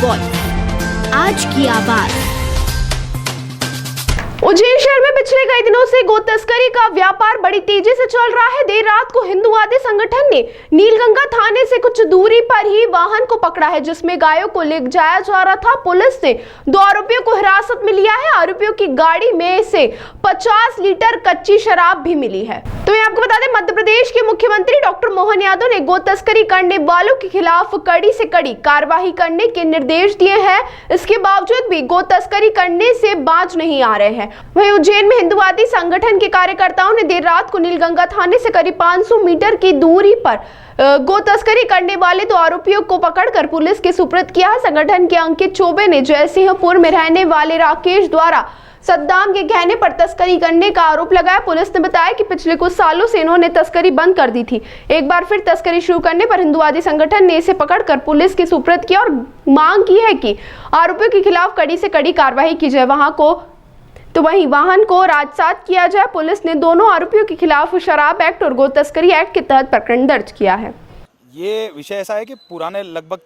Voice, आज की आवाज। उज्जैन शहर में पिछले कई दिनों से गो तस्करी का व्यापार बड़ी तेजी से चल रहा है। देर रात को हिंदुवादी संगठन ने नीलगंगा थाने से कुछ दूरी पर ही वाहन को पकड़ा है, जिसमें गायों को ले जाया जा रहा था। पुलिस ने 2 आरोपियों को हिरासत में लिया है। आरोपियों की गाड़ी में से 50 लीटर कच्ची शराब भी मिली है। तो ये आपको बता दें, मध्य प्रदेश के मुख्यमंत्री डॉक्टर मोहन यादव ने गो तस्करी करने वालों के खिलाफ कड़ी से कड़ी कार्रवाई करने के निर्देश दिए हैं। इसके बावजूद भी गो तस्करी करने से बाज नहीं आ रहे हैं। वहीं उज्जैन में हिंदुवादी संगठन के कार्यकर्ताओं ने देर रात को नीलगंगा थाने से करीब 500 मीटर की दूरी पर गो तस्करी करने वाले 2 आरोपियों को पकड़कर पुलिस के सुपुर्द किया है। संगठन के अंकित चौबे ने जयसिंहपुर में रहने वाले राकेश द्वारा सद्दाम के गहने पर तस्करी करने का आरोप लगाया। पुलिस ने बताया कि पिछले कुछ सालों से इन्होंने तस्करी बंद कर दी थी। एक बार फिर तस्करी शुरू करने पर हिंदुवादी संगठन ने इसे पकड़कर पुलिस के सुपुर्द किया और मांग की है कि आरोपियों के खिलाफ कड़ी से कड़ी कार्रवाई की जाए। वहीं वाहन को राजसात किया जाए। पुलिस ने दोनों आरोपियों के खिलाफ शराब एक्ट और गो तस्करी एक्ट के तहत प्रकरण दर्ज किया है। ये विषय ऐसा है कि पुराने लगभग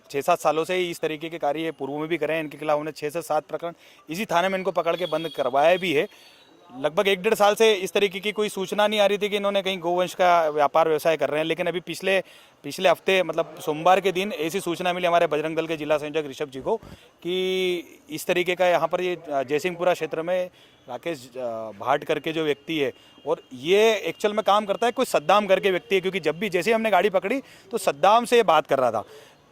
6-7 सालों से इस तरीके के कार्य पूर्व में भी करे हैं। इनके खिलाफ हमने 6 से 7 प्रकरण इसी थाने में इनको पकड़ के बंद करवाया भी है। लगभग 1-1.5 साल से इस तरीके की कोई सूचना नहीं आ रही थी कि इन्होंने कहीं गोवंश का व्यापार व्यवसाय कर रहे हैं। लेकिन अभी पिछले हफ्ते मतलब सोमवार के दिन ऐसी सूचना मिली हमारे बजरंग दल के जिला संयोजक ऋषभ जी को कि इस तरीके का यहाँ पर ये जयसिंहपुरा क्षेत्र में राकेश भाट करके जो व्यक्ति है, और ये एक्चुअल में काम करता है कोई सद्दाम करके व्यक्ति है। क्योंकि जैसे हमने गाड़ी पकड़ी तो सद्दाम से ये बात कर रहा था।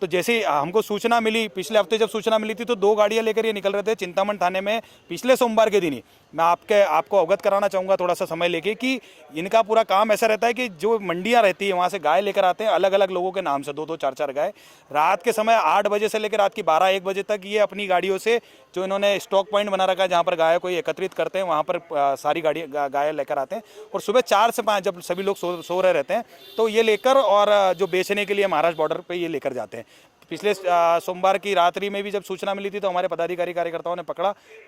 तो जैसे हमको सूचना मिली, पिछले हफ्ते जब सूचना मिली थी तो 2 गाड़ियां लेकर ये निकल रहे थे चिंतामण थाने में पिछले सोमवार के दिन ही। मैं आपको अवगत कराना चाहूँगा थोड़ा सा समय लेके कि इनका पूरा काम ऐसा रहता है कि जो मंडियां रहती है वहाँ से गाय लेकर आते हैं अलग अलग लोगों के नाम से, 2-2, 4-4 गाय। रात के समय 8 बजे से लेकर रात की 12-1 बजे तक ये अपनी गाड़ियों से जो इन्होंने स्टॉक पॉइंट बना रखा है जहाँ पर गाय को एकत्रित करते हैं, वहाँ पर सारी गाय लेकर आते हैं। और सुबह 4 से 5 जब सभी लोग सो रहे रहते हैं तो ये लेकर और जो बेचने के लिए महाराष्ट्र बॉर्डर पर ये लेकर जाते हैं। पिछले सोमवार की रात्रि में भी जब सूचना मिली थी तो हमारे पदाधिकारी कार्यकर्ताओं ने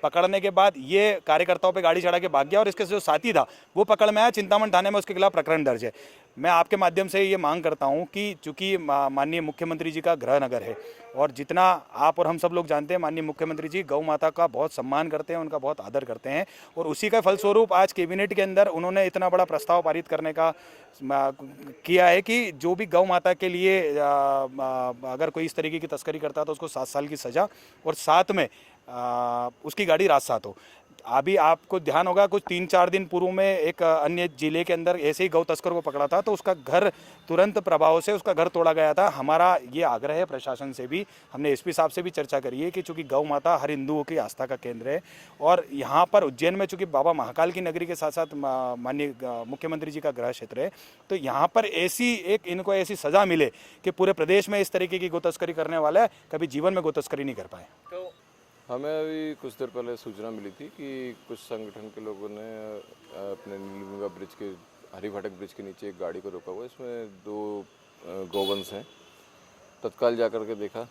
पकड़ने के बाद ये कार्यकर्ताओं पे गाड़ी चढ़ा के भाग गया और इसके जो साथी था वो पकड़ में आया। चिंतामण थाने में उसके खिलाफ प्रकरण दर्ज है। मैं आपके माध्यम से ये मांग करता हूँ कि चूंकि माननीय मुख्यमंत्री जी का गृह नगर है और जितना आप और हम सब लोग जानते हैं माननीय मुख्यमंत्री जी गौ माता का बहुत सम्मान करते हैं, उनका बहुत आदर करते हैं, और उसी का फलस्वरूप आज कैबिनेट के अंदर उन्होंने इतना बड़ा प्रस्ताव पारित करने का किया है कि जो भी गौ माता के लिए अगर कोई इस तरीके की तस्करी करता है तो उसको 7 साल की सज़ा और साथ में उसकी गाड़ी राजसात हो। अभी आपको ध्यान होगा कुछ 3-4 दिन पूर्व में एक अन्य जिले के अंदर ऐसे ही गौ तस्कर को पकड़ा था तो उसका घर तुरंत प्रभाव से उसका घर तोड़ा गया था। हमारा ये आग्रह है प्रशासन से भी, हमने एसपी साहब से भी चर्चा करी है कि चूंकि गौ माता हर हिंदुओं की आस्था का केंद्र है और यहाँ पर उज्जैन में चूंकि बाबा महाकाल की नगरी के साथ साथ माननीय मुख्यमंत्री जी का गृह क्षेत्र है, तो यहाँ पर इनको ऐसी सज़ा मिले कि पूरे प्रदेश में इस तरीके की गौ तस्करी करने वाले कभी जीवन में गौ तस्करी नहीं कर पाए। तो हमें अभी कुछ देर पहले सूचना मिली थी कि कुछ संगठन के लोगों ने अपने नीलगंगा ब्रिज के हरिभाटक ब्रिज के नीचे एक गाड़ी को रोका हुआ, इसमें 2 गोवंश हैं। तत्काल जाकर के देखा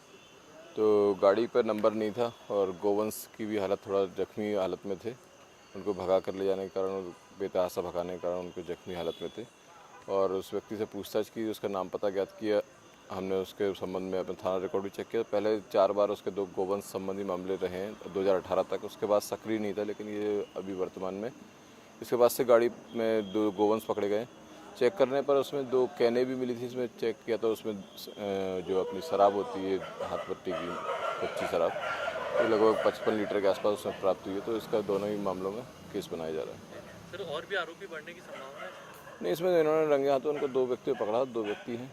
तो गाड़ी पर नंबर नहीं था और गोवंश की भी हालत थोड़ा जख्मी हालत में थे। उनको भगा कर ले जाने के कारण, बेतहाशा भगाने के कारण उनको जख्मी हालत में थे और उस व्यक्ति से पूछताछ की, उसका नाम पता ज्ञात किया। हमने उसके संबंध में अपना थाना रिकॉर्ड भी चेक किया। पहले 4 बार उसके 2 गोवंश संबंधी मामले रहे हैं 2018 तक। उसके बाद सक्रिय नहीं था, लेकिन ये अभी वर्तमान में इसके बाद से गाड़ी में 2 गोवंश पकड़े गए। चेक करने पर उसमें 2 कैनें भी मिली थी। इसमें चेक किया तो उसमें जो अपनी शराब होती है हाथ पट्टी की कच्ची शराब, तो लगभग 55 लीटर के आसपास उसमें प्राप्त हुई है। तो इसका दोनों ही मामलों में केस बनाया जा रहा है। सर, और भी आरोपी बढ़ने की संभावना है? नहीं, इसमें इन्होंने रंगे हाथों उनको 2 व्यक्ति पकड़ा, 2 व्यक्ति हैं।